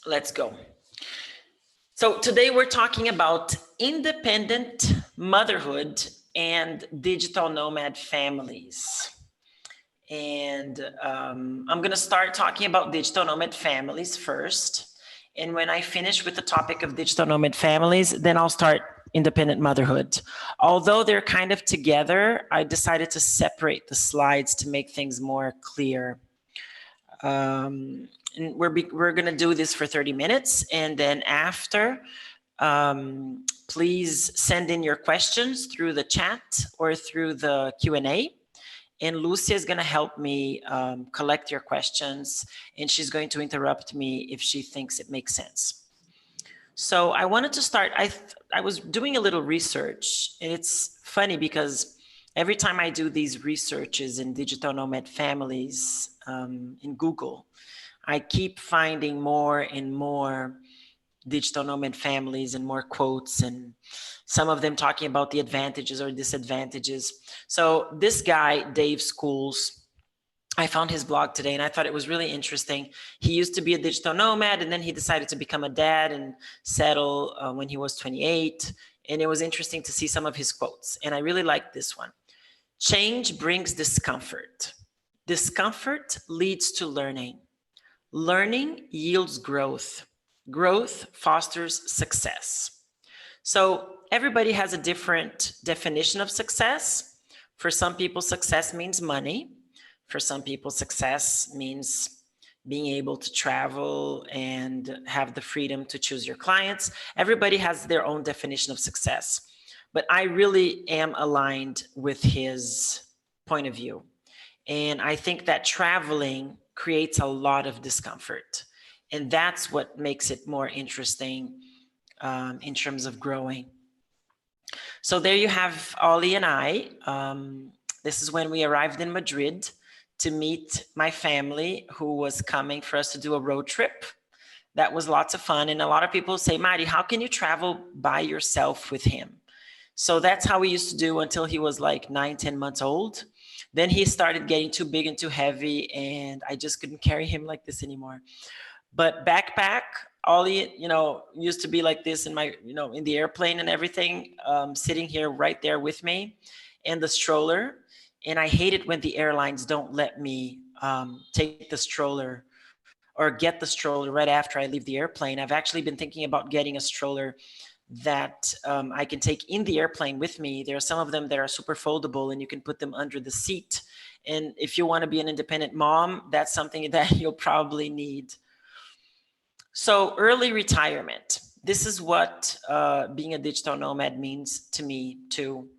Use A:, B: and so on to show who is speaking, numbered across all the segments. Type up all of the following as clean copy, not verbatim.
A: Let's go. So today we're talking about independent motherhood and digital nomad families. And I'm going to start talking about digital nomad families first. And when I finish with the topic of digital nomad families, then I'll start independent motherhood. Although they're kind of together, I decided to separate the slides to make things more clear. And we're going to do this for 30 minutes. And then after, please send in your questions through the chat or through the Q&A. And Lucia is going to help me collect your questions. And she's going to interrupt me if she thinks it makes sense. So I wanted to start, I was doing a little research. And it's funny because every time I do these researches in digital nomad families in Google, I keep finding more and more digital nomad families and more quotes, and some of them talking about the advantages or disadvantages. So this guy, Dave Schools, I found his blog today and I thought it was really interesting. He used to be a digital nomad and then he decided to become a dad and settle when he was 28. And it was interesting to see some of his quotes. And I really like this one. Change brings discomfort. Discomfort leads to learning. Learning yields growth. Growth fosters success. So everybody has a different definition of success. For some people, success means money. For some people, success means being able to travel and have the freedom to choose your clients. Everybody has their own definition of success. But I really am aligned with his point of view. And I think that traveling creates a lot of discomfort. And that's what makes it more interesting in terms of growing. So there you have Ollie and I. This is when we arrived in Madrid to meet my family who was coming for us to do a road trip. That was lots of fun. And a lot of people say, Mari, how can you travel by yourself with him? So that's how we used to do until he was like 9-10 months old. Then he started getting too big and too heavy, and I just couldn't carry him like this anymore. But backpack, Ollie, used to be like this in my, in the airplane and everything, sitting here right there with me, and the stroller. And I hate it when the airlines don't let me take the stroller or get the stroller right after I leave the airplane. I've actually been thinking about getting a stroller that I can take in the airplane with me. There are some of them that are super foldable and you can put them under the seat. And if you want to be an independent mom, that's something that you'll probably need. So early retirement. This is what being a digital nomad means to me too.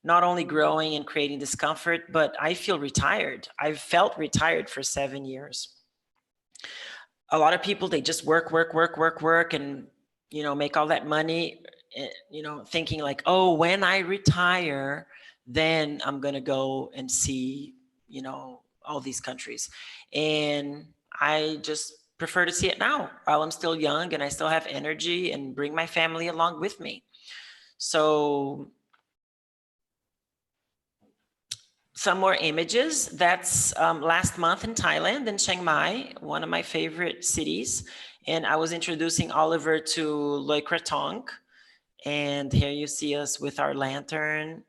A: Not only growing and creating discomfort, but I feel retired. I've felt retired for 7 years. A lot of people, they just work and make all that money, thinking like, oh, when I retire, then I'm going to go and see, all these countries. And I just prefer to see it now while I'm still young and I still have energy and bring my family along with me. So some more images. That's last month in Thailand, in Chiang Mai, one of my favorite cities. And I was introducing Oliver to Loy Krathong. And here you see us with our lantern.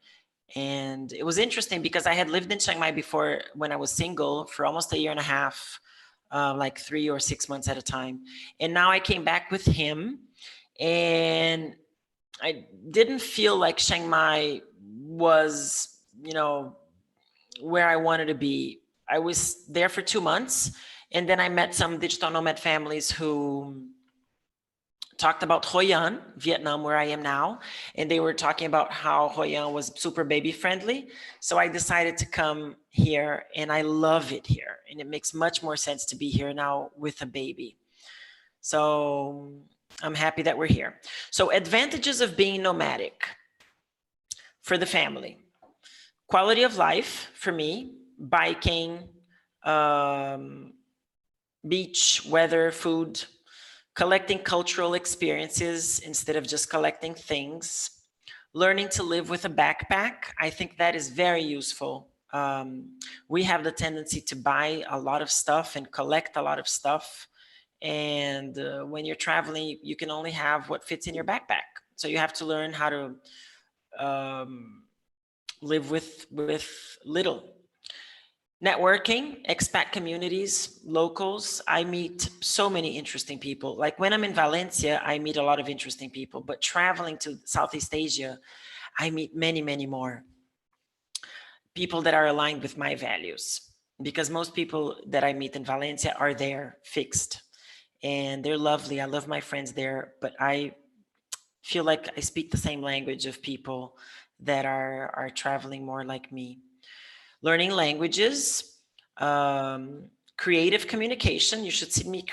A: And it was interesting because I had lived in Chiang Mai before when I was single for almost 1.5 years, like 3 or 6 months at a time. And now I came back with him and I didn't feel like Chiang Mai was, where I wanted to be. I was there for 2 months. And then I met some digital nomad families who talked about Hoi An, Vietnam, where I am now. And they were talking about how Hoi An was super baby friendly. So I decided to come here and I love it here. And it makes much more sense to be here now with a baby. So I'm happy that we're here. So advantages of being nomadic for the family. Quality of life for me, biking, beach, weather, food, collecting cultural experiences instead of just collecting things, learning to live with a backpack. I think that is very useful. We have the tendency to buy a lot of stuff and collect a lot of stuff. And when you're traveling, you can only have what fits in your backpack. So you have to learn how to live with little. Networking, expat communities, locals. I meet so many interesting people. Like when I'm in Valencia, I meet a lot of interesting people, but traveling to Southeast Asia, I meet many, many more people that are aligned with my values, because most people that I meet in Valencia are there fixed, and they're lovely. I love my friends there, but I feel like I speak the same language of people that are traveling more like me. Learning languages, creative communication. You should see me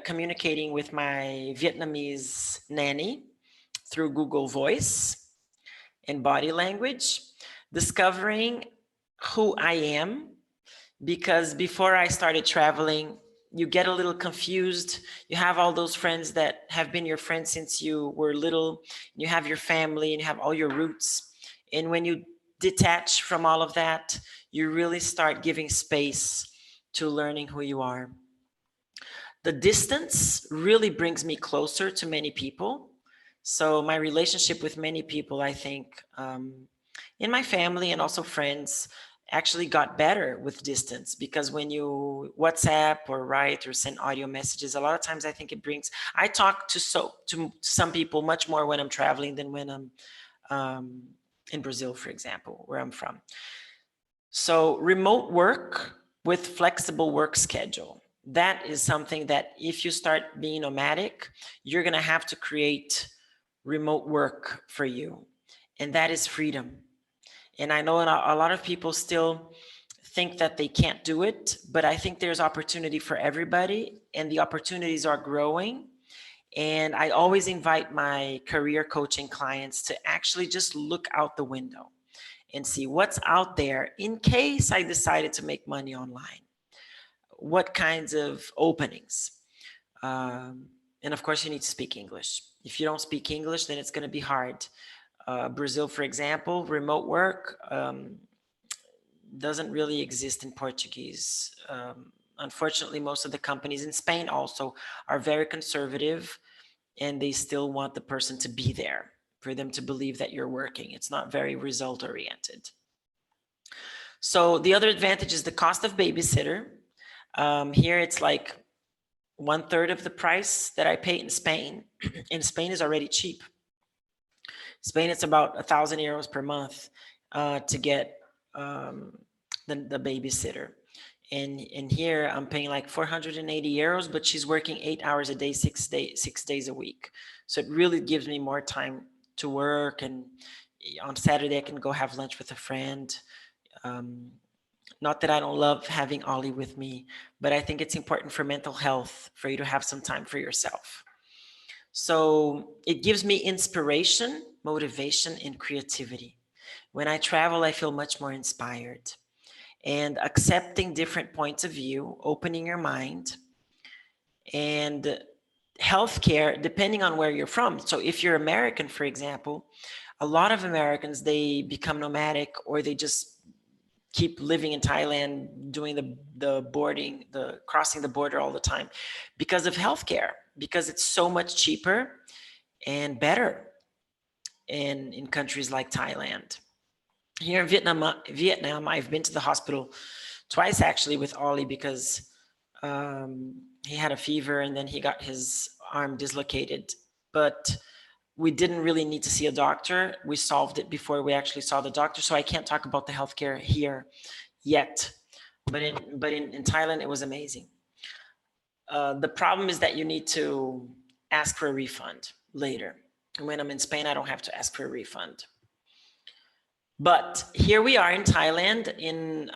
A: communicating with my Vietnamese nanny through Google Voice and body language. Discovering who I am, because before I started traveling, you get a little confused. You have all those friends that have been your friends since you were little. You have your family and you have all your roots. And when you detach from all of that, you really start giving space to learning who you are. The distance really brings me closer to many people. So my relationship with many people, I think, in my family and also friends, actually got better with distance, because when you WhatsApp or write or send audio messages, a lot of times I think it brings, I talk to some people much more when I'm traveling than when I'm in Brazil, for example, where I'm from. So remote work with flexible work schedule. That is something that if you start being nomadic, you're going to have to create remote work for you. And that is freedom. And I know a lot of people still think that they can't do it, but I think there's opportunity for everybody, and the opportunities are growing. And I always invite my career coaching clients to actually just look out the window and see what's out there in case I decided to make money online. What kinds of openings? And of course, you need to speak English. If you don't speak English, then it's going to be hard. Brazil, for example, remote work doesn't really exist in Portuguese. Unfortunately, most of the companies in Spain also are very conservative, and they still want the person to be there for them to believe that you're working. It's not very result oriented. So the other advantage is the cost of babysitter. Here it's like 1/3 of the price that I pay in Spain. In Spain is already cheap. Spain, it's about 1,000 euros per month to get the babysitter. And here I'm paying like 480 euros, but she's working 8 hours a day, 6 days a week. So it really gives me more time to work. And on Saturday, I can go have lunch with a friend. Not that I don't love having Ollie with me, but I think it's important for mental health for you to have some time for yourself. So it gives me inspiration, motivation, and creativity. When I travel, I feel much more inspired. And accepting different points of view, opening your mind, and healthcare, depending on where you're from. So if you're American, for example, a lot of Americans, they become nomadic, or they just keep living in Thailand, doing the crossing the border all the time because of healthcare, because it's so much cheaper and better in countries like Thailand. Here in Vietnam, I've been to the hospital twice actually with Ollie, because he had a fever and then he got his arm dislocated. But we didn't really need to see a doctor. We solved it before we actually saw the doctor. So I can't talk about the healthcare here yet. But in Thailand, it was amazing. The problem is that you need to ask for a refund later. When I'm in Spain, I don't have to ask for a refund. But here we are in Thailand, in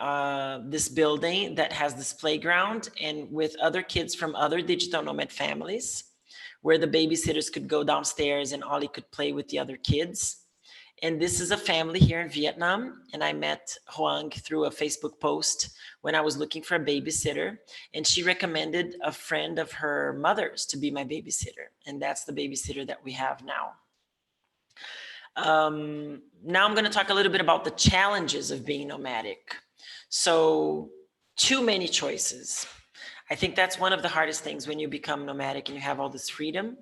A: this building that has this playground, and with other kids from other digital nomad families, where the babysitters could go downstairs and Ollie could play with the other kids. And this is a family here in Vietnam. And I met Hoang through a Facebook post when I was looking for a babysitter. And she recommended a friend of her mother's to be my babysitter. And that's the babysitter that we have now. Now I'm going to talk a little bit about the challenges of being nomadic. So too many choices. I think that's one of the hardest things when you become nomadic and you have all this freedom,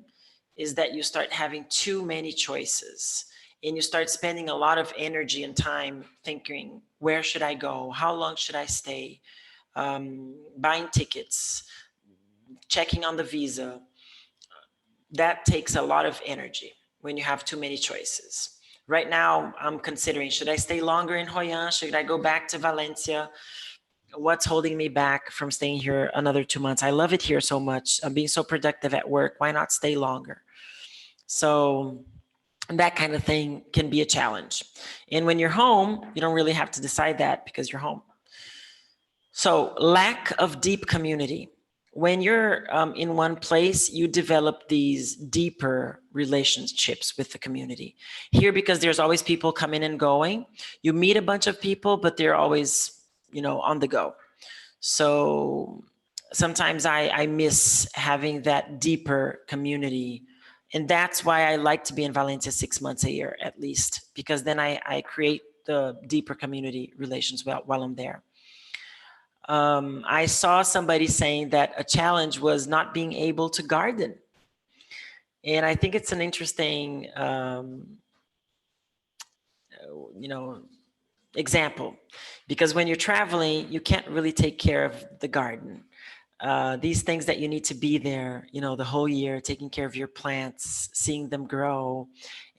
A: is that you start having too many choices and you start spending a lot of energy and time thinking, where should I go? How long should I stay? Buying tickets, checking on the visa. That takes a lot of energy when you have too many choices. Right now, I'm considering, should I stay longer in Hoi An? Should I go back to Valencia? What's holding me back from staying here another 2 months? I love it here so much. I'm being so productive at work. Why not stay longer? So that kind of thing can be a challenge. And when you're home, you don't really have to decide that because you're home. So lack of deep community. When you're in one place, you develop these deeper relationships with the community. Here, because there's always people coming and going, you meet a bunch of people, but they're always, on the go. So sometimes I miss having that deeper community. And that's why I like to be in Valencia 6 months a year, at least, because then I create the deeper community relations while I'm there. I saw somebody saying that a challenge was not being able to garden. And I think it's an interesting, example, because when you're traveling, you can't really take care of the garden. These things that you need to be there, the whole year, taking care of your plants, seeing them grow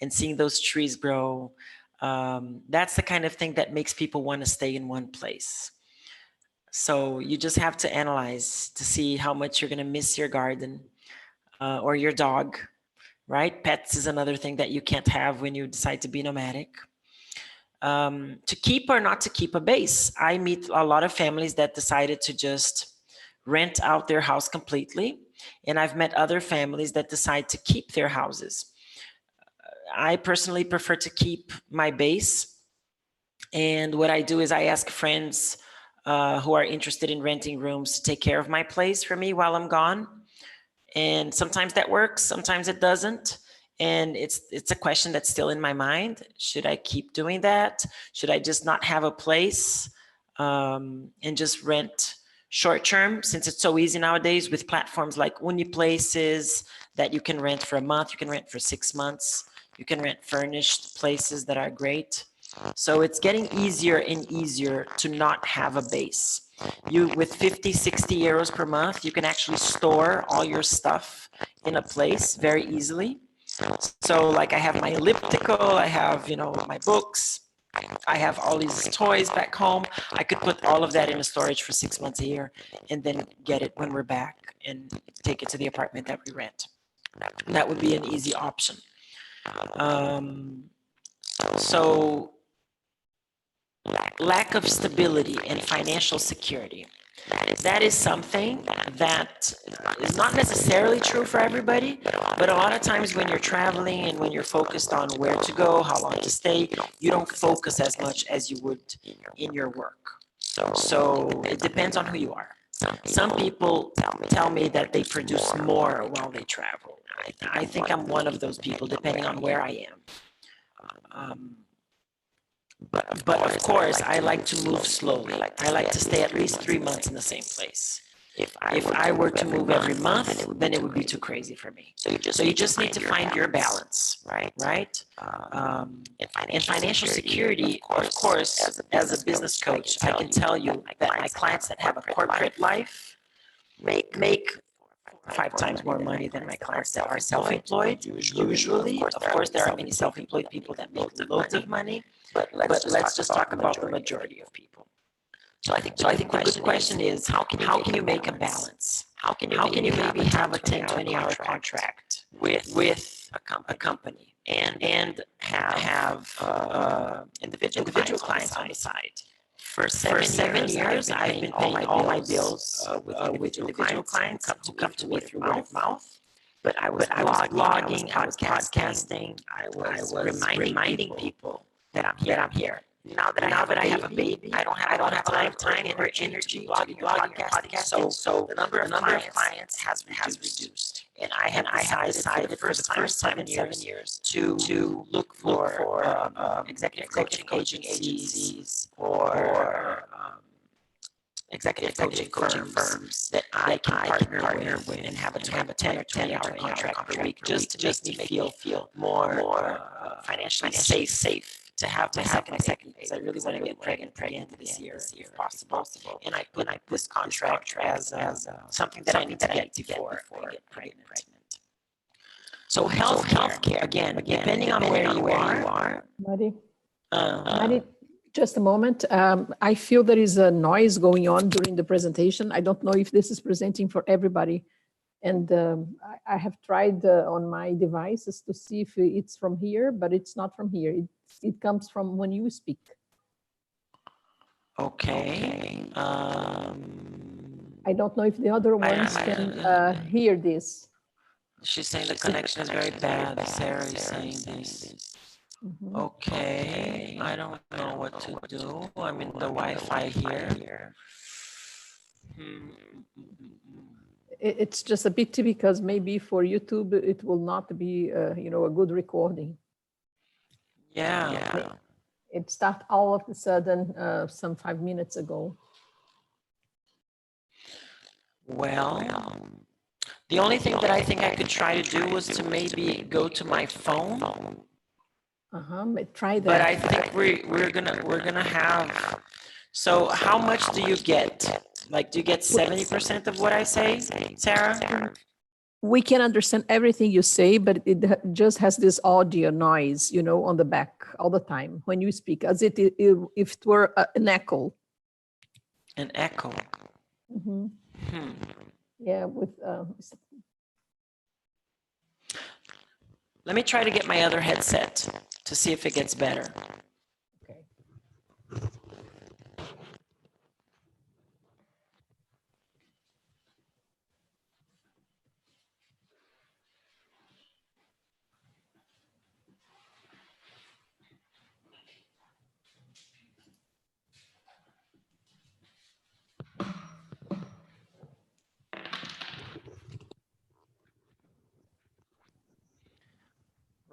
A: and seeing those trees grow. That's the kind of thing that makes people want to stay in one place. So you just have to analyze to see how much you're going to miss your garden or your dog, right? Pets is another thing that you can't have when you decide to be nomadic. To keep or not to keep a base. I meet a lot of families that decided to just rent out their house completely. And I've met other families that decide to keep their houses. I personally prefer to keep my base. And what I do is I ask friends who are interested in renting rooms to take care of my place for me while I'm gone. And sometimes that works, sometimes it doesn't. And it's a question that's still in my mind. Should I keep doing that? Should I just not have a place and just rent short term, since it's so easy nowadays with platforms like Uniplaces that you can rent for a month, you can rent for 6 months, you can rent furnished places that are great. So it's getting easier and easier to not have a base. You, with 50, 60 euros per month, you can actually store all your stuff in a place very easily. So like I have my elliptical, I have, my books, I have all these toys back home. I could put all of that in a storage for 6 months a year and then get it when we're back and take it to the apartment that we rent. That would be an easy option. So lack of stability and financial security. That is something that is not necessarily true for everybody, but a lot of times when you're traveling and when you're focused on where to go, how long to stay, you don't focus as much as you would in your work. So it depends on who you are. Some people tell me that they produce more while they travel. I think I'm one of those people, depending on where I am. But of course, I like to move slowly. I like to stay at least 3 months in the same place. If I were to move every month, then it would be too crazy for me. So you just need to find your balance, right? And financial security, of course, as a business coach, I can tell you that my clients that have a corporate life make 5 times more money than my clients that are self-employed. Usually, of course, there are many self-employed people that make loads of money, but let's just talk about the majority of people. So I think the good question is, how can you make a balance? How can you maybe have a 10, 20-hour contract with a company and have individual clients on the side? For 7 years, I've been paying all my bills with individual clients who come to me through word of mouth. But I was blogging, I was podcasting, I was reminding people that I'm here. Now that I have a baby, I don't have a lot of time or energy to be blogging, podcasting. So the number of clients has reduced. And I have decided for the first time in 7 years to look for executive coaching agencies or executive coaching firms that I can partner with and have a 10 or 20 hour contract per week, just to make me feel more financially safe to have my second because I really want to get pregnant at the end of this year if possible. And I put this contract as something that I need to get before I get pregnant. So healthcare, again, depending on where you are.
B: Mari, just a moment. I feel there is a noise going on during the presentation. I don't know if this is presenting for everybody. And I have tried on my devices to see if it's from here, but it's not from here. It comes from when you speak.
A: Okay.
B: I don't know if the other ones can hear this.
A: She's saying the connection is very bad. Sarah is saying this. Okay. I don't know what to do. I'm in the Wi-Fi here.
B: It's just a pity because maybe for YouTube it will not be, you know, a good recording.
A: Yeah.
B: It started all of a sudden some 5 minutes ago.
A: Well, the only thing that I think I could try to do was to maybe go to my phone.
B: Try that.
A: But I think we're gonna have. So how much do you get? Like, do you get 70% of what I say, Sarah?
B: We can understand everything you say, but it just has this audio noise, you know, on the back all the time when you speak, as if it were an echo.
A: An echo.
B: Yeah, with.
A: Let me try to get my other headset to see if it gets better.
B: Okay.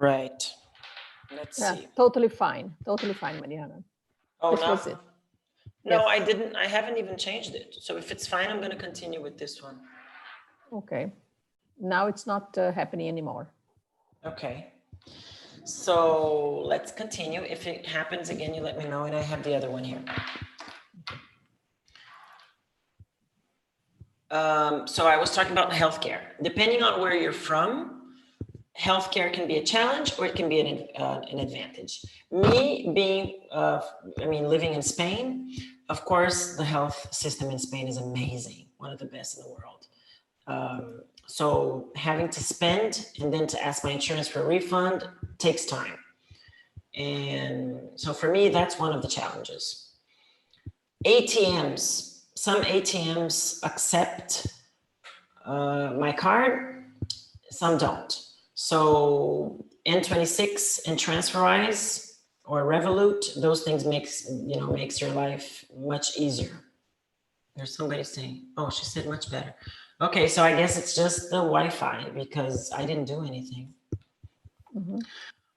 A: Right. Let's see.
B: Totally fine, Mariana.
A: Oh,
B: this was it.
A: No,
B: Yes.
A: I didn't. I haven't even changed it. So if it's fine, I'm going to continue with this one.
B: Okay. Now it's not happening anymore.
A: Okay. So let's continue. If it happens again, you let me know, and I have the other one here. So I was talking about healthcare. Depending on where you're from, healthcare can be a challenge or it can be an advantage. Me being, living in Spain, of course, the health system in Spain is amazing, one of the best in the world. So having to spend and then to ask my insurance for a refund takes time. And so for me, that's one of the challenges. ATMs, some ATMs accept my card, some don't. So N26 and TransferWise or Revolut, those things makes your life much easier. There's somebody saying, oh, she said much better. Okay, so I guess it's just the Wi-Fi because I didn't do anything.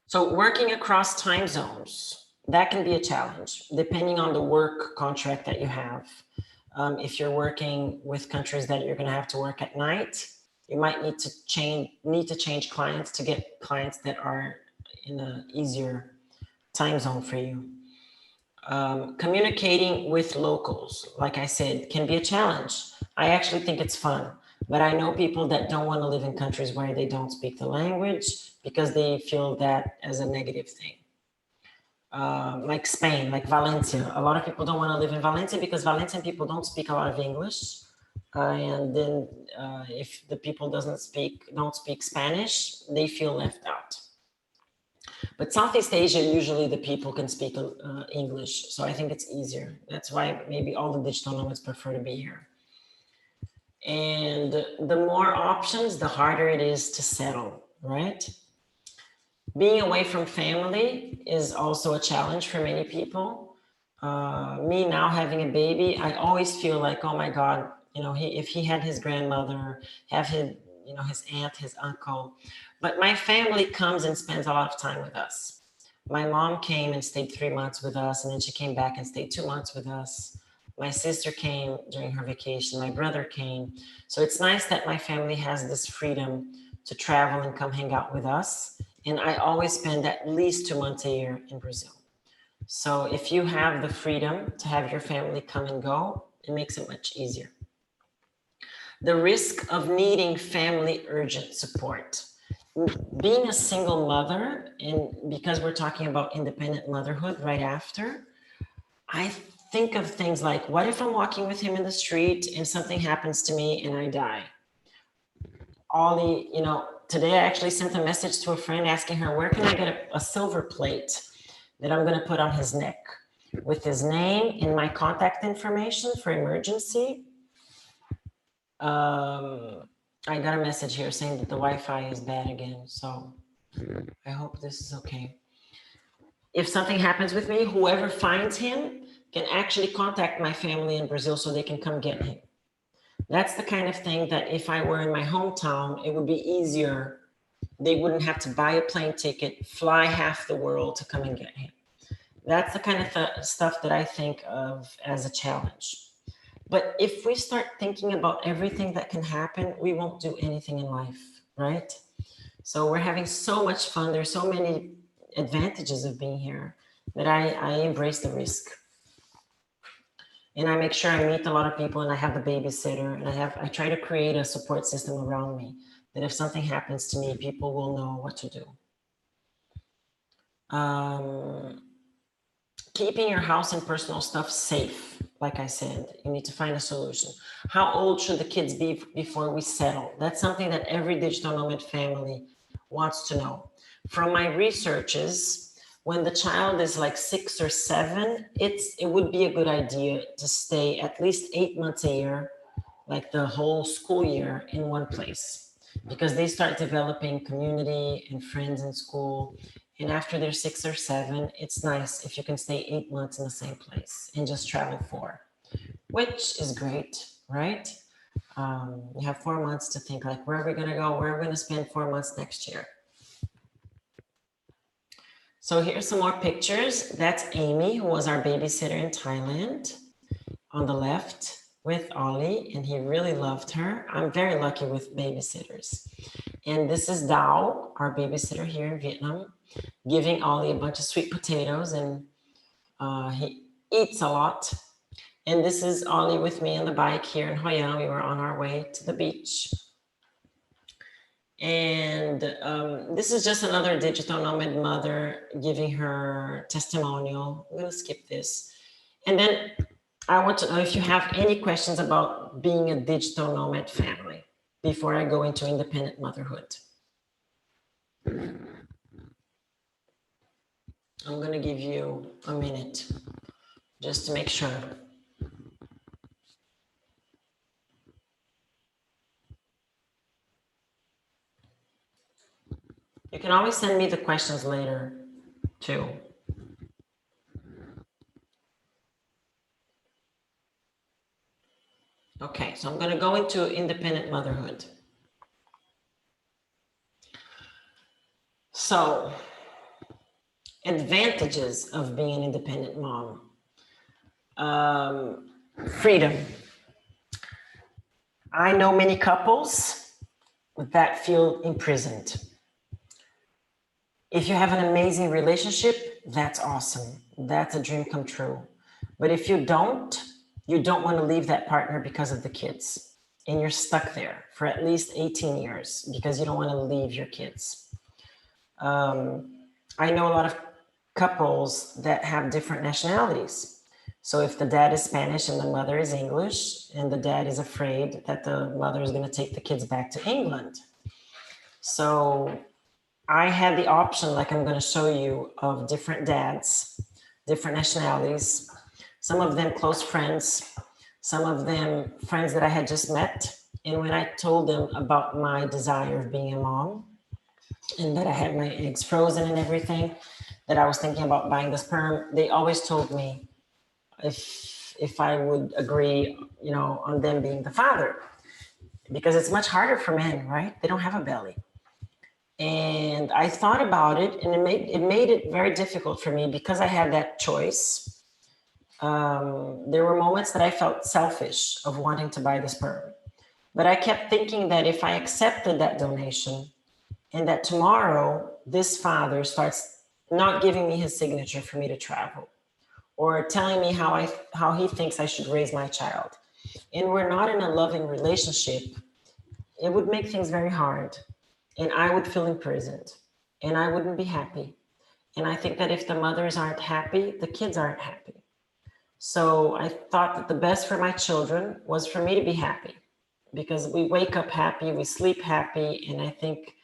A: So working across time zones, that can be a challenge depending on the work contract that you have. If you're working with countries that you're going to have to work at night, you might need to change clients to get clients that are in an easier time zone for you. Communicating with locals, like I said, can be a challenge. I actually think it's fun, but I know people that don't want to live in countries where they don't speak the language because they feel that as a negative thing. Like Spain, like Valencia. A lot of people don't want to live in Valencia because Valencian people don't speak a lot of English. And then if the people don't speak Spanish, they feel left out. But Southeast Asia, usually the people can speak English. So I think it's easier. That's why maybe all the digital nomads prefer to be here. And the more options, the harder it is to settle, right? Being away from family is also a challenge for many people. Me now having a baby, I always feel like, oh my God, if he had his grandmother, have his aunt, his uncle. But my family comes and spends a lot of time with us. My mom came and stayed 3 months with us, and then she came back and stayed 2 months with us. My sister came during her vacation. My brother came. So it's nice that my family has this freedom to travel and come hang out with us. And I always spend at least 2 months a year in Brazil. So if you have the freedom to have your family come and go, it makes it much easier. The risk of needing family urgent support. Being a single mother, and because we're talking about independent motherhood right after, I think of things like, what if I'm walking with him in the street and something happens to me and I die? Ollie, today I actually sent a message to a friend asking her, where can I get a silver plate that I'm going to put on his neck with his name and my contact information for emergency? I got a message here saying that the Wi-Fi is bad again, so I hope this is okay. If something happens with me, whoever finds him can actually contact my family in Brazil so they can come get him. That's the kind of thing that if I were in my hometown, it would be easier. They wouldn't have to buy a plane ticket, fly half the world to come and get him. That's the kind of stuff that I think of as a challenge. But if we start thinking about everything that can happen, we won't do anything in life, right? So we're having so much fun. There's so many advantages of being here that I embrace the risk. And I make sure I meet a lot of people, and I have the babysitter, and I try to create a support system around me that if something happens to me, people will know what to do. Keeping your house and personal stuff safe. Like I said, you need to find a solution. How old should the kids be before we settle? That's something that every digital nomad family wants to know. From my researches, when the child is like 6 or 7, it would be a good idea to stay at least 8 months a year, like the whole school year, in one place, because they start developing community and friends in school. And after they're 6 or 7, it's nice if you can stay 8 months in the same place and just travel 4, which is great, right? You have 4 months to think, like, where are we going to go? Where are we going to spend 4 months next year? So here's some more pictures. That's Amy, who was our babysitter in Thailand, on the left with Ollie, and he really loved her. I'm very lucky with babysitters. And this is Dao, our babysitter here in Vietnam, giving Ollie a bunch of sweet potatoes, and he eats a lot. And this is Ollie with me on the bike here in Hoi An. We were on our way to the beach. And this is just another digital nomad mother giving her testimonial. I'm going to skip this. And then I want to know if you have any questions about being a digital nomad family before I go into independent motherhood. I'm going to give you a minute just to make sure. You can always send me the questions later too. Okay, so I'm going to go into independent motherhood. So, advantages of being an independent mom. Freedom. I know many couples that feel imprisoned. If you have an amazing relationship, that's awesome. That's a dream come true. But if you don't want to leave that partner because of the kids. And you're stuck there for at least 18 years because you don't want to leave your kids. I know a lot of couples that have different nationalities. So if the dad is Spanish and the mother is English, and the dad is afraid that the mother is going to take the kids back to England. So I had the option, like I'm going to show you, of different dads, different nationalities, some of them close friends, some of them friends that I had just met. And when I told them about my desire of being a mom and that I had my eggs frozen and everything, that I was thinking about buying the sperm, they always told me if I would agree, on them being the father, because it's much harder for men, right? They don't have a belly. And I thought about it, and it made it very difficult for me because I had that choice. There were moments that I felt selfish of wanting to buy the sperm. But I kept thinking that if I accepted that donation and that tomorrow this father starts not giving me his signature for me to travel or telling me how he thinks I should raise my child, and we're not in a loving relationship, it would make things very hard. And I would feel imprisoned and I wouldn't be happy. And I think that if the mothers aren't happy, the kids aren't happy. So I thought that the best for my children was for me to be happy, because we wake up happy, we sleep happy, and I think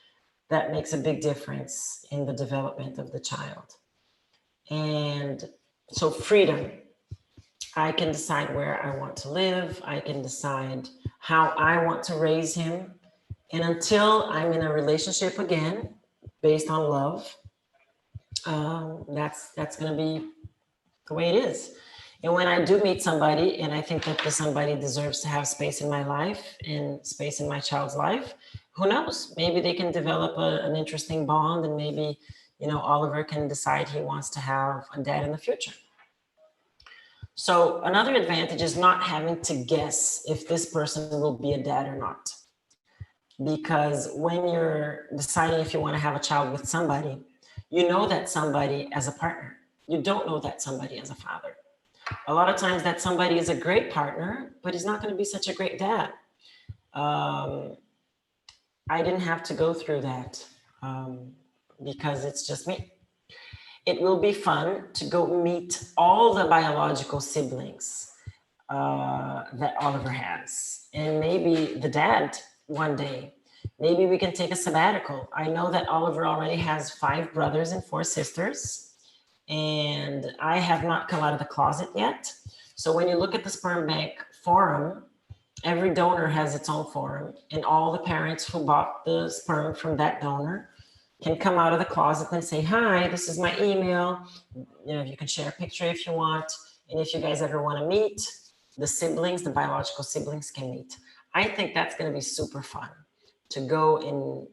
A: that makes a big difference in the development of the child. And so freedom, I can decide where I want to live, I can decide how I want to raise him. And until I'm in a relationship again, based on love, that's going to be the way it is. And when I do meet somebody and I think that this somebody deserves to have space in my life and space in my child's life, who knows? Maybe they can develop an interesting bond, and maybe, Oliver can decide he wants to have a dad in the future. So another advantage is not having to guess if this person will be a dad or not. Because when you're deciding if you want to have a child with somebody, you know that somebody as a partner. You don't know that somebody as a father. A lot of times that somebody is a great partner, but he's not going to be such a great dad. I didn't have to go through that because it's just me. It will be fun to go meet all the biological siblings that Oliver has, and maybe the dad one day. Maybe we can take a sabbatical. I know that Oliver already has 5 brothers and 4 sisters, and I have not come out of the closet yet. So when you look at the sperm bank forum, every donor has its own forum, and all the parents who bought the sperm from that donor can come out of the closet and say, hi, this is my email. You can share a picture if you want. And if you guys ever want to meet, the siblings, the biological siblings can meet. I think that's going to be super fun to go and,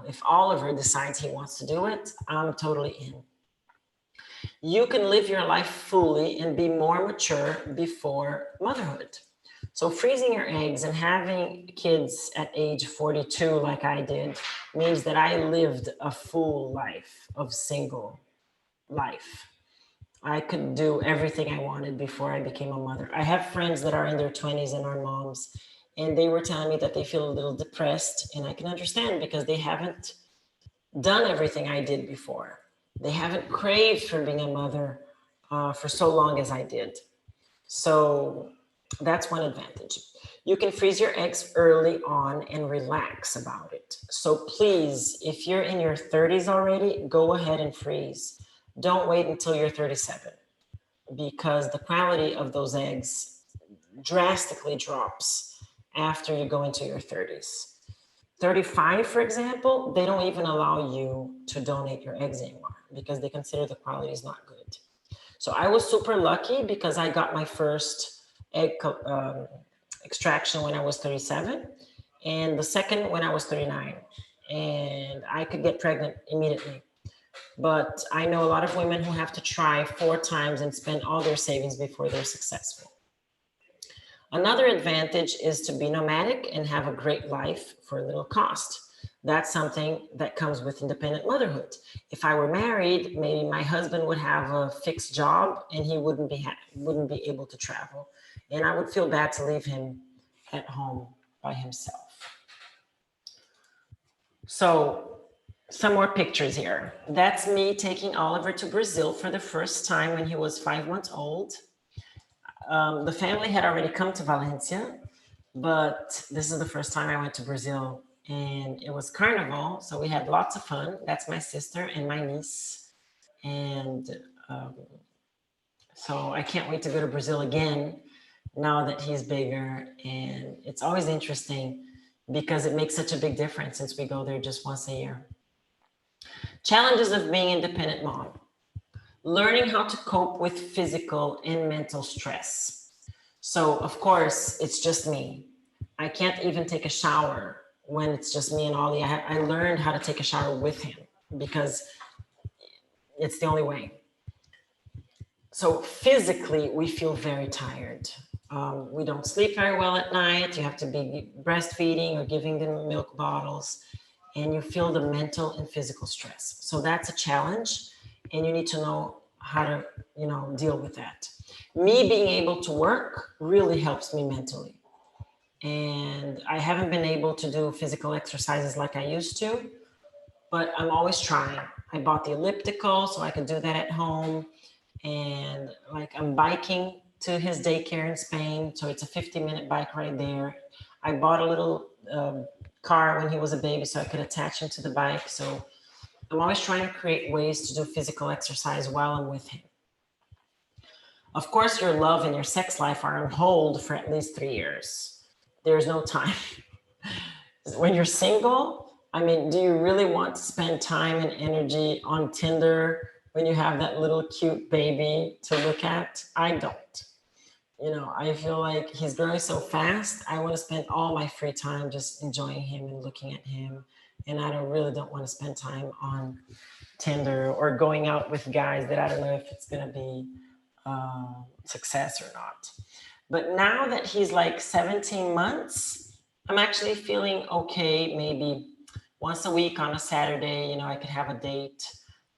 A: if Oliver decides he wants to do it, I'm totally in. You can live your life fully and be more mature before motherhood. So freezing your eggs and having kids at age 42, like I did, means that I lived a full life of single life. I could do everything I wanted before I became a mother. I have friends that are in their 20s and are moms, and they were telling me that they feel a little depressed, and I can understand because they haven't done everything I did before. They haven't craved for being a mother for so long as I did. So that's one advantage. You can freeze your eggs early on and relax about it. So please, if you're in your 30s already, go ahead and freeze. Don't wait until you're 37, because the quality of those eggs drastically drops after you go into your 30s. 35, for example, they don't even allow you to donate your eggs anymore because they consider the quality is not good. So I was super lucky because I got my first egg extraction when I was 37, and the second when I was 39, and I could get pregnant immediately. But I know a lot of women who have to try 4 times and spend all their savings before they're successful. Another advantage is to be nomadic and have a great life for a little cost. That's something that comes with independent motherhood. If I were married, maybe my husband would have a fixed job and he wouldn't be able to travel. And I would feel bad to leave him at home by himself. So some more pictures here. That's me taking Oliver to Brazil for the first time when he was 5 months old. The family had already come to Valencia, but this is the first time I went to Brazil, and it was Carnival, so we had lots of fun. That's my sister and my niece, and so I can't wait to go to Brazil again now that he's bigger. And it's always interesting because it makes such a big difference since we go there just once a year. Challenges of being independent mom. Learning how to cope with physical and mental stress. So of course, it's just me. I can't even take a shower when it's just me and Ollie. I learned how to take a shower with him because it's the only way. So physically, we feel very tired. We don't sleep very well at night. You have to be breastfeeding or giving them milk bottles, and you feel the mental and physical stress. So that's a challenge, and you need to know how to, deal with that. Me being able to work really helps me mentally. And I haven't been able to do physical exercises like I used to, but I'm always trying. I bought the elliptical so I could do that at home. And like I'm biking to his daycare in Spain. So it's a 50-minute bike ride there. I bought a little car when he was a baby so I could attach him to the bike. So I'm always trying to create ways to do physical exercise while I'm with him. Of course, your love and your sex life are on hold for at least 3 years. There's no time. When you're single, I mean, do you really want to spend time and energy on Tinder when you have that little cute baby to look at? I don't. I feel like he's growing so fast. I want to spend all my free time just enjoying him and looking at him. And I don't want to spend time on Tinder or going out with guys that I don't know if it's going to be success or not. But now that he's like 17 months, I'm actually feeling okay. Maybe once a week on a Saturday, I could have a date.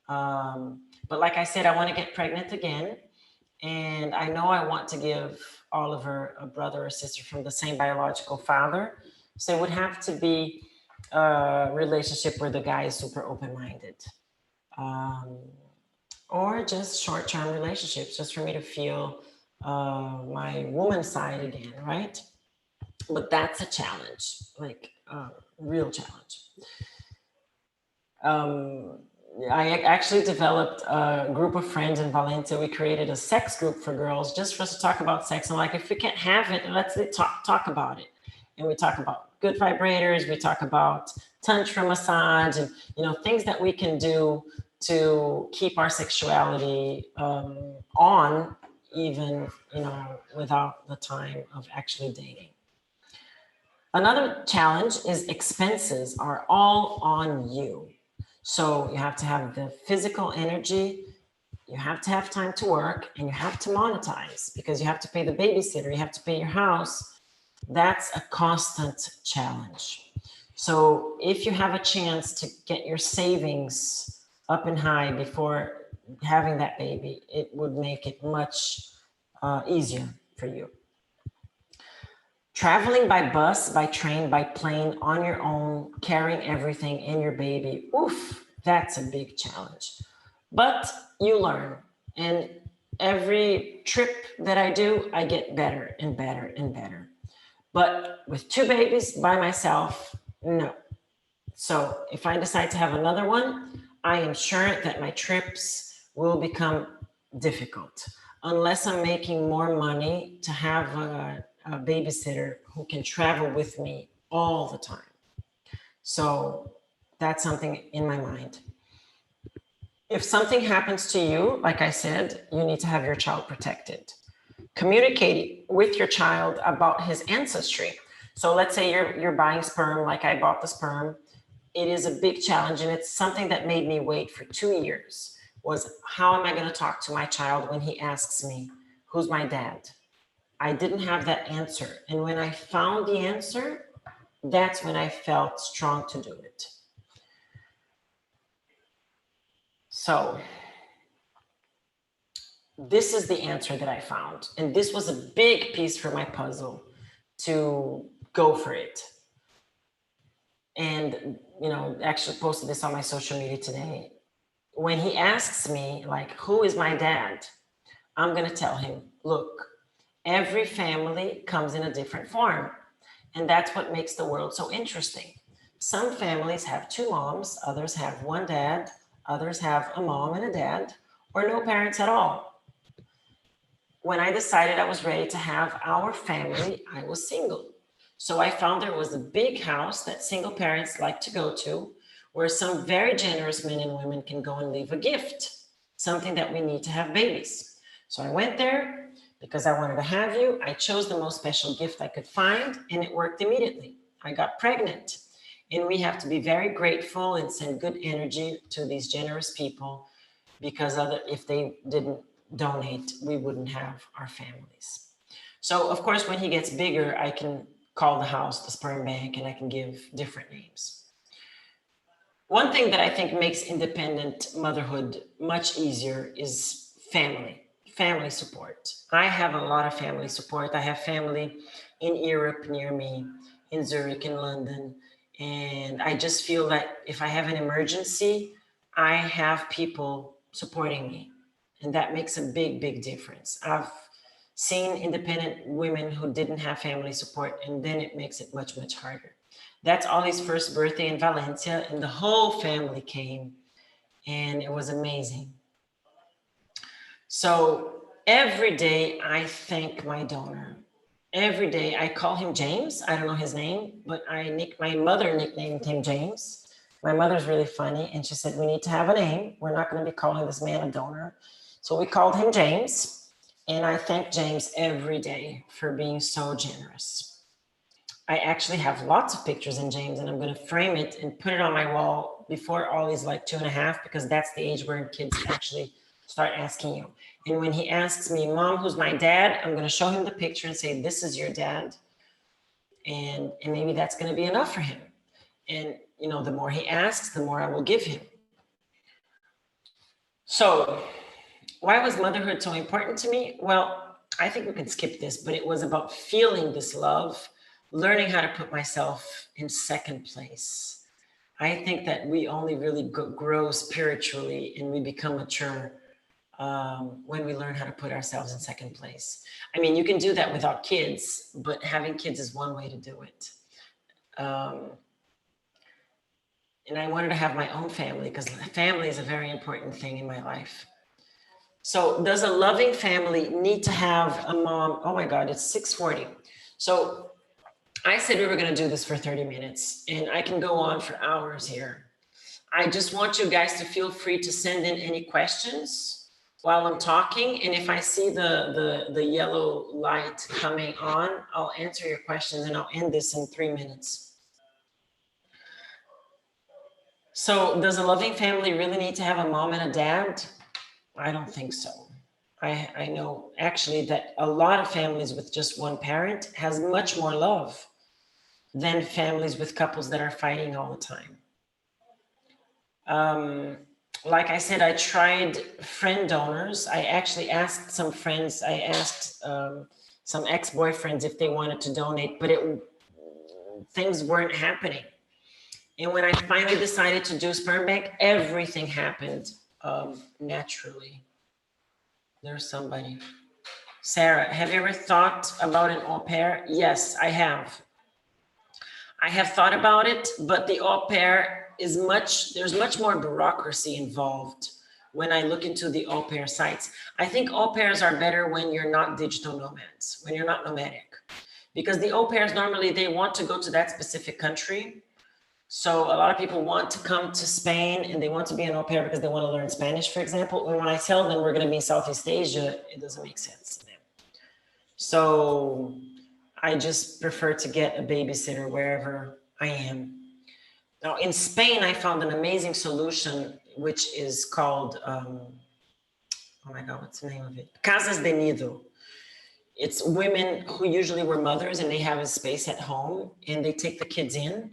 A: But like I said, I want to get pregnant again. And I know I want to give Oliver a brother or sister from the same biological father. So it would have to be a relationship where the guy is super open-minded. Or just short-term relationships, just for me to feel my woman side again, right? But that's a challenge, like a real challenge. I actually developed a group of friends in Valencia. We created a sex group for girls just for us to talk about sex. And like, if we can't have it, let's talk about it. And we talk about good vibrators. We talk about tantra massage and, things that we can do to keep our sexuality on, even, without the time of actually dating. Another challenge is expenses are all on you. So you have to have the physical energy, you have to have time to work, and you have to monetize because you have to pay the babysitter, you have to pay your house. That's a constant challenge. So if you have a chance to get your savings up and high before having that baby, it would make it much easier for you. Traveling by bus, by train, by plane, on your own, carrying everything in your baby, oof, that's a big challenge. But you learn. And every trip that I do, I get better and better and better. But with 2 babies by myself, no. So if I decide to have another one, I am sure that my trips will become difficult unless I'm making more money to have a babysitter who can travel with me all the time. So that's something in my mind. If something happens to you, like I said, you need to have your child protected. Communicate with your child about his ancestry. So let's say you're buying sperm, like I bought the sperm. It is a big challenge, and it's something that made me wait for 2 years, was how am I going to talk to my child when he asks me, who's my dad? I didn't have that answer. And when I found the answer, that's when I felt strong to do it. So this is the answer that I found. And this was a big piece for my puzzle to go for it. And, actually posted this on my social media today. When he asks me, like, who is my dad? I'm going to tell him, look, every family comes in a different form. And that's what makes the world so interesting. Some families have 2 moms, others have 1 dad, others have a mom and a dad, or no parents at all. When I decided I was ready to have our family, I was single. So I found there was a big house that single parents like to go to, where some very generous men and women can go and leave a gift, something that we need to have babies. So I went there because I wanted to have you. I chose the most special gift I could find, and it worked immediately. I got pregnant. And we have to be very grateful and send good energy to these generous people, because if they didn't donate, we wouldn't have our families. So of course, when he gets bigger, I can call the house the sperm bank, and I can give different names. One thing that I think makes independent motherhood much easier is family support. I have a lot of family support. I have family in Europe near me, in Zurich, in London. And I just feel that if I have an emergency, I have people supporting me. And that makes a big, big difference. I've seen independent women who didn't have family support, and then it makes it much, much harder. That's Ollie's first birthday in Valencia, and the whole family came, and it was amazing. So every day I thank my donor. Every day I call him James. I don't know his name, but my mother nicknamed him James. My mother's really funny, and she said, we need to have a name. We're not going to be calling this man a donor. So we called him James, and I thank James every day for being so generous. I actually have lots of pictures in James, and I'm going to frame it and put it on my wall before Ollie's like 2.5, because that's the age where kids actually start asking you. And when he asks me, Mom, who's my dad? I'm going to show him the picture and say, this is your dad. And maybe that's going to be enough for him. And, you know, the more he asks, the more I will give him. So why was motherhood so important to me? Well, I think we can skip this, but it was about feeling this love, learning how to put myself in second place. I think that we only really grow spiritually and we become mature when we learn how to put ourselves in second place. I mean, you can do that without kids, but having kids is one way to do it. And I wanted to have my own family, because family is a very important thing in my life. So does a loving family need to have a mom? Oh my God, it's 6:40. So I said we were going to do this for 30 minutes, and I can go on for hours here. I just want you guys to feel free to send in any questions while I'm talking. And if I see the yellow light coming on, I'll answer your questions, and I'll end this in 3 minutes. So does a loving family really need to have a mom and a dad? I don't think so. I know actually that a lot of families with just one parent has much more love than families with couples that are fighting all the time. Like I said, I tried friend donors. I actually asked some friends, I asked some ex-boyfriends if they wanted to donate, but things weren't happening. And when I finally decided to do sperm bank, everything happened naturally. There's somebody. Sarah, have you ever thought about an au pair? Yes, I have. I have thought about it, but the au pair is there's much more bureaucracy involved when I look into the au pair sites. I think au pairs are better when you're not digital nomads, when you're not nomadic. Because the au pairs, normally they want to go to that specific country. So a lot of people want to come to Spain and they want to be an au pair because they want to learn Spanish, for example. And when I tell them we're going to be in Southeast Asia, it doesn't make sense to them. So I just prefer to get a babysitter wherever I am. Now in Spain, I found an amazing solution, which is called, oh my God, what's the name of it? Casas de Nido. It's women who usually were mothers and they have a space at home and they take the kids in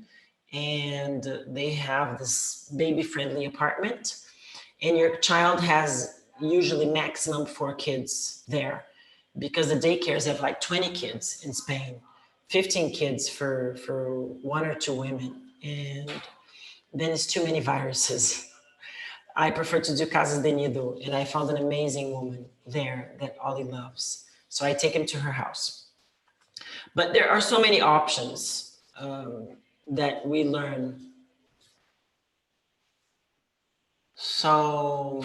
A: and they have this baby-friendly apartment, and your child has usually maximum 4 kids there, because the daycares have like 20 kids in Spain, 15 kids for 1 or 2 women, and then it's too many viruses. I prefer to do Casas de Nido, and I found an amazing woman there that Ollie loves. So I take him to her house. But there are so many options that we learn. So,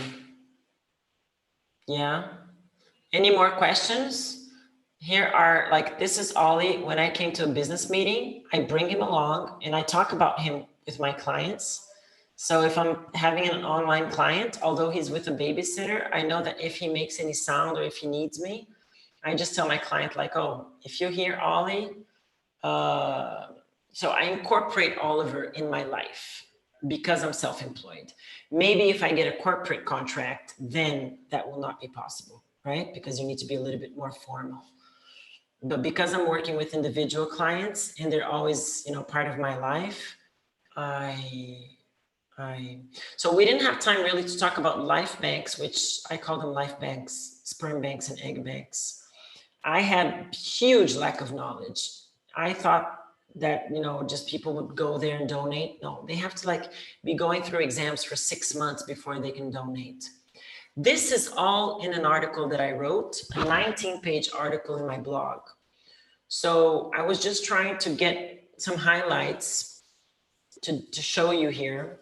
A: yeah. Any more questions? Here are, like, this is Ollie. When I came to a business meeting, I bring him along and I talk about him with my clients. So if I'm having an online client, although he's with a babysitter, I know that if he makes any sound or if he needs me, I just tell my client like, oh, if you hear Ollie, so I incorporate Oliver in my life because I'm self-employed. Maybe if I get a corporate contract, then that will not be possible, right? Because you need to be a little bit more formal. But because I'm working with individual clients and they're always, part of my life, so we didn't have time really to talk about life banks, which I call them life banks, sperm banks and egg banks. I had huge lack of knowledge. I thought that, just people would go there and donate. No, they have to be going through exams for 6 months before they can donate. This is all in an article that I wrote, a 19-page article in my blog. So I was just trying to get some highlights to show you here.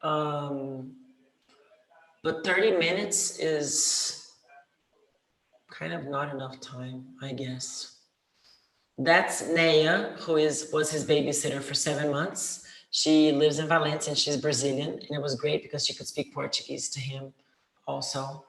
A: But 30 minutes is kind of not enough time, I guess. That's Neia, who was his babysitter for 7 months. She lives in Valencia and she's Brazilian. And it was great because she could speak Portuguese to him also.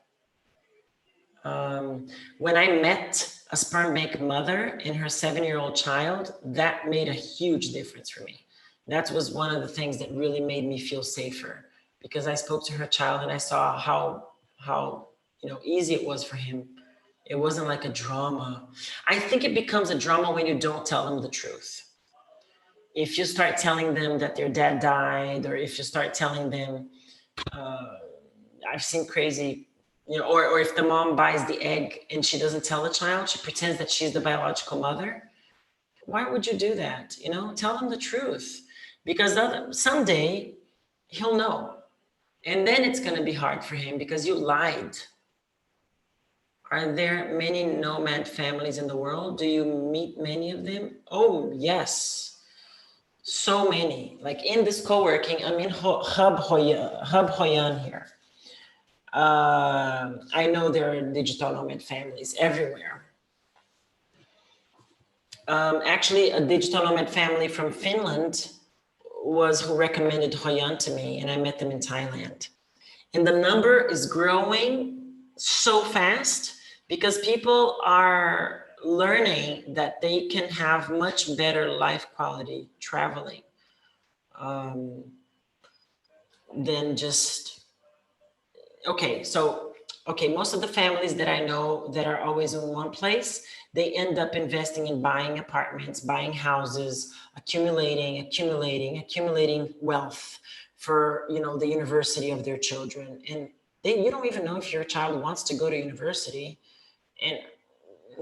A: When I met a sperm bank mother and her 7-year-old child, that made a huge difference for me. That was one of the things that really made me feel safer, because I spoke to her child and I saw how easy it was for him. It wasn't like a drama. I think it becomes a drama when you don't tell them the truth. If you start telling them that their dad died, or if you start telling them, I've seen crazy, or if the mom buys the egg and she doesn't tell the child, she pretends that she's the biological mother. Why would you do that? Tell them the truth, because someday he'll know. And then it's going to be hard for him because you lied. Are there many nomad families in the world? Do you meet many of them? Oh, yes. So many. Like in this co-working, I'm in Hub Hoyan here. I know there are digital nomad families everywhere. Actually, a digital nomad family from Finland was who recommended Hoyan to me, and I met them in Thailand. And the number is growing so fast because people are learning that they can have much better life quality traveling than just, most of the families that I know that are always in one place, they end up investing in buying apartments, buying houses, accumulating wealth for, the university of their children. And you don't even know if your child wants to go to university. And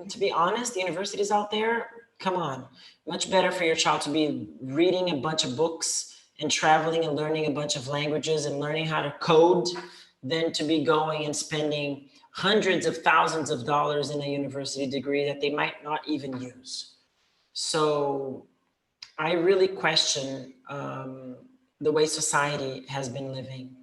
A: to be honest, the universities out there, come on, much better for your child to be reading a bunch of books and traveling and learning a bunch of languages and learning how to code than to be going and spending hundreds of thousands of dollars in a university degree that they might not even use. So I really question the way society has been living.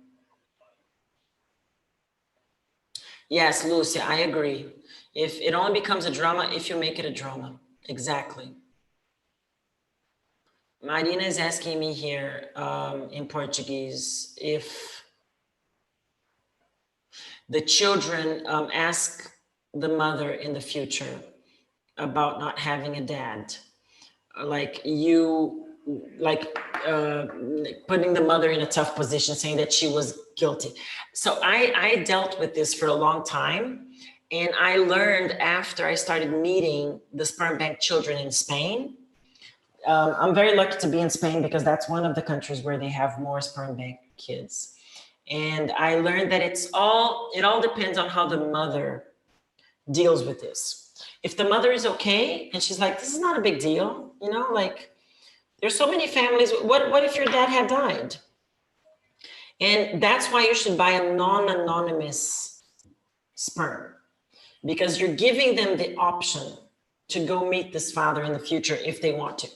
A: Yes, Lucia, I agree. If it only becomes a drama if you make it a drama. Exactly. Marina is asking me here in Portuguese if the children ask the mother in the future about not having a dad, putting the mother in a tough position, saying that she was guilty. So I dealt with this for a long time. And I learned after I started meeting the sperm bank children in Spain. I'm very lucky to be in Spain because that's one of the countries where they have more sperm bank kids. And I learned that it all depends on how the mother deals with this. If the mother is okay and she's like, this is not a big deal, there's so many families. What if your dad had died? And that's why you should buy a non-anonymous sperm, because you're giving them the option to go meet this father in the future if they want to.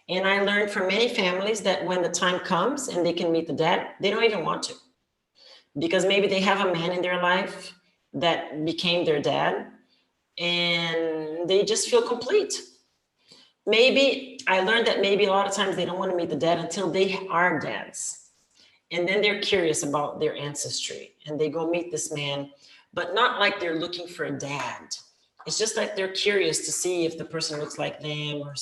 A: And I learned from many families that when the time comes and they can meet the dad, they don't even want to, because maybe they have a man in their life that became their dad and they just feel complete. Maybe I learned that maybe a lot of times they don't want to meet the dad until they are dads. And then they're curious about their ancestry and they go meet this man, but not like they're looking for a dad. It's just like they're curious to see if the person looks like them or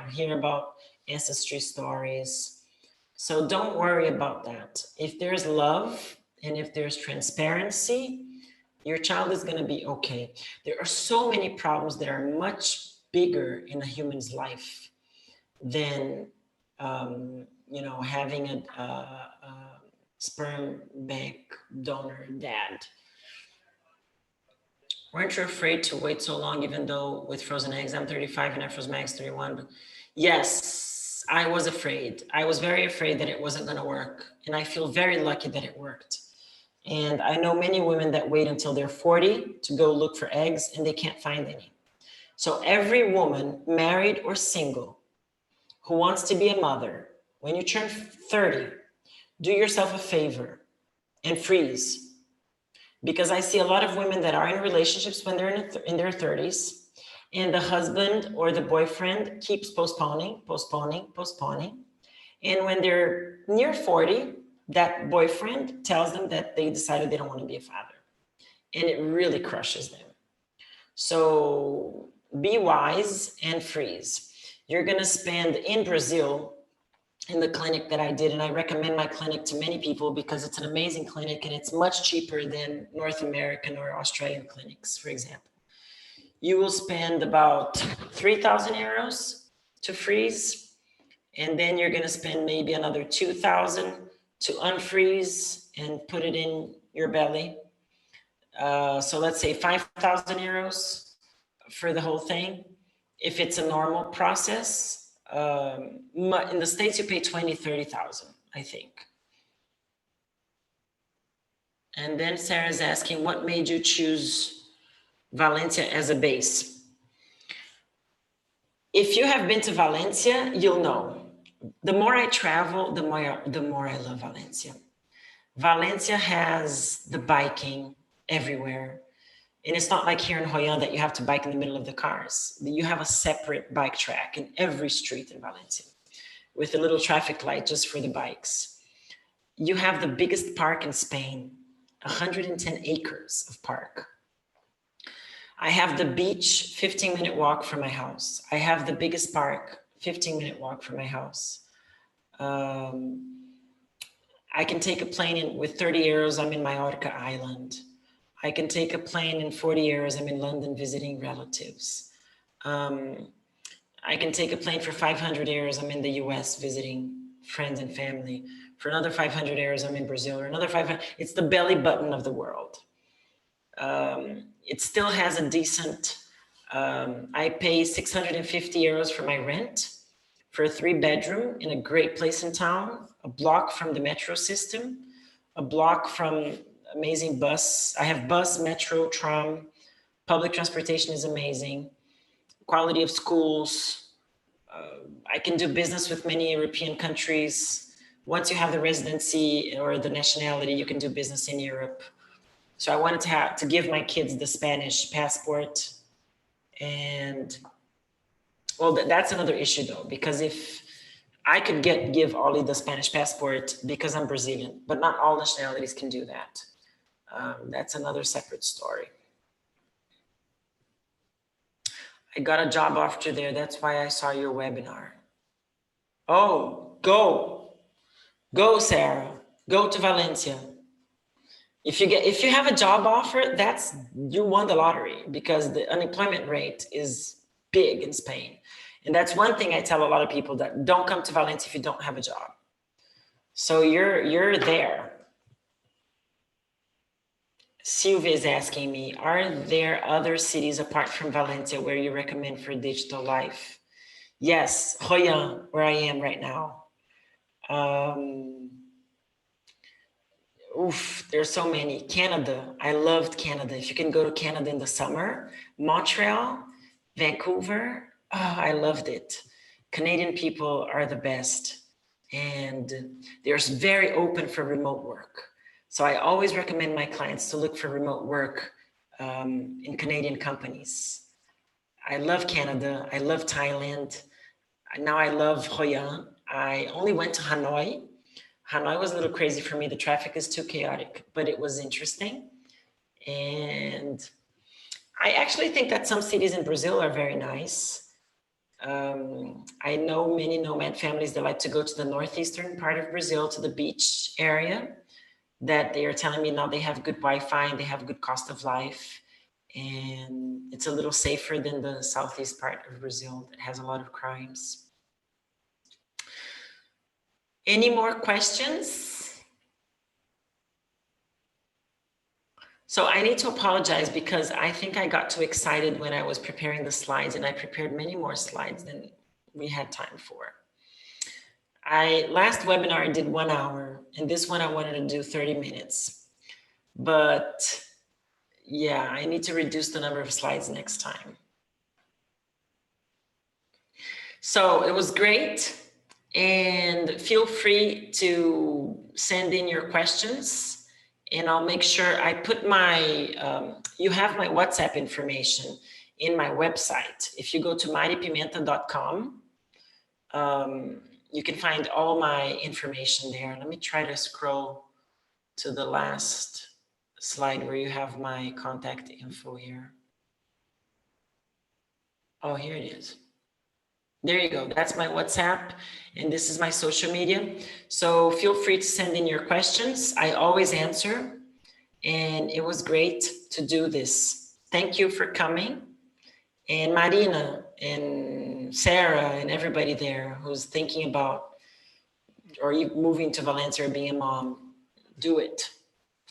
A: hear about ancestry stories. So don't worry about that. If there's love and if there's transparency, your child is going to be okay. There are so many problems that are much bigger in a human's life than, having a sperm bank donor dad. Weren't you afraid to wait so long, even though with frozen eggs, I'm 35 and I froze my eggs 31? But yes, I was afraid. I was very afraid that it wasn't going to work. And I feel very lucky that it worked. And I know many women that wait until they're 40 to go look for eggs and they can't find any. So every woman, married or single, who wants to be a mother, when you turn 30, do yourself a favor and freeze. Because I see a lot of women that are in relationships when they're in their 30s, and the husband or the boyfriend keeps postponing. And when they're near 40, that boyfriend tells them that they decided they don't want to be a father. And it really crushes them. So be wise and freeze. You're going to spend in Brazil, in the clinic that I did, and I recommend my clinic to many people because it's an amazing clinic and it's much cheaper than North American or Australian clinics, for example. You will spend about 3,000 euros to freeze, and then you're going to spend maybe another 2,000 to unfreeze and put it in your belly. So let's say 5,000 euros for the whole thing. If it's a normal process, in the States, you pay 20, 30,000, I think. And then Sarah's asking, what made you choose Valencia as a base? If you have been to Valencia, you'll know. The more I travel, the more I love Valencia. Valencia has the biking everywhere. And it's not like here in Hoyan that you have to bike in the middle of the cars. You have a separate bike track in every street in Valencia with a little traffic light just for the bikes. You have the biggest park in Spain, 110 acres of park. I have the beach, 15-minute walk from my house. I have the biggest park, 15-minute walk from my house. I can take a plane in with 30 euros, I'm in Mallorca Island. I can take a plane in 40 euros, I'm in London visiting relatives. I can take a plane for 500 euros, I'm in the US visiting friends and family. For another 500 euros, I'm in Brazil, or another 500, it's the belly button of the world. It still has a decent, I pay 650 euros for my rent for a 3-bedroom in a great place in town, a block from the metro system, a block from amazing bus. I have bus, metro, tram. Public transportation is amazing. Quality of schools. I can do business with many European countries. Once you have the residency or the nationality, you can do business in Europe. So I wanted to give my kids the Spanish passport. And well, that's another issue though, because if I could give Ollie the Spanish passport because I'm Brazilian, but not all nationalities can do that. That's another separate story. I got a job after there. That's why I saw your webinar. Oh, go, Sarah. Go to Valencia. If you have a job offer, you won the lottery because the unemployment rate is big in Spain. And that's one thing I tell a lot of people, that don't come to Valencia if you don't have a job. So you're there. Sylvia is asking me, are there other cities apart from Valencia where you recommend for digital life? Yes, Hoyan, where I am right now. There's so many. Canada, I loved Canada. If you can go to Canada in the summer, Montreal, Vancouver, I loved it. Canadian people are the best. And they're very open for remote work. So I always recommend my clients to look for remote work in Canadian companies. I love Canada. I love Thailand. Now I love Hoi An. I only went to Hanoi. Hanoi was a little crazy for me. The traffic is too chaotic, but it was interesting. And I actually think that some cities in Brazil are very nice. I know many nomad families that like to go to the northeastern part of Brazil, to the beach area, that they are telling me now they have good Wi-Fi and they have good cost of life. And it's a little safer than the southeast part of Brazil that has a lot of crimes. Any more questions? So I need to apologize because I think I got too excited when I was preparing the slides, and I prepared many more slides than we had time for. Last webinar I did 1 hour, and this one I wanted to do 30 minutes. But yeah, I need to reduce the number of slides next time. So it was great. And feel free to send in your questions, and I'll make sure I put my, you have my WhatsApp information in my website. If you go to maripimenta.com, you can find all my information there. Let me try to scroll to the last slide where you have my contact info here. Oh, here it is. There you go. That's my WhatsApp, and this is my social media. So feel free to send in your questions. I always answer, and it was great to do this. Thank you for coming. And Marina and Sarah and everybody there who's thinking about, or you moving to Valencia or being a mom, do it.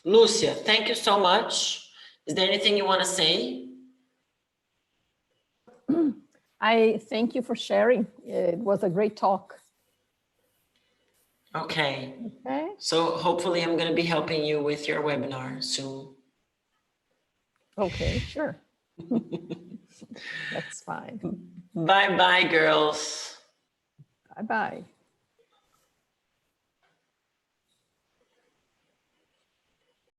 A: Lucia, thank you so much. Is there anything you want to say?
B: I thank you for sharing. It was a great talk.
A: Okay.
B: Okay.
A: So hopefully I'm going to be helping you with your webinar soon.
B: Okay, sure. That's fine.
A: Bye-bye, girls.
B: Bye-bye.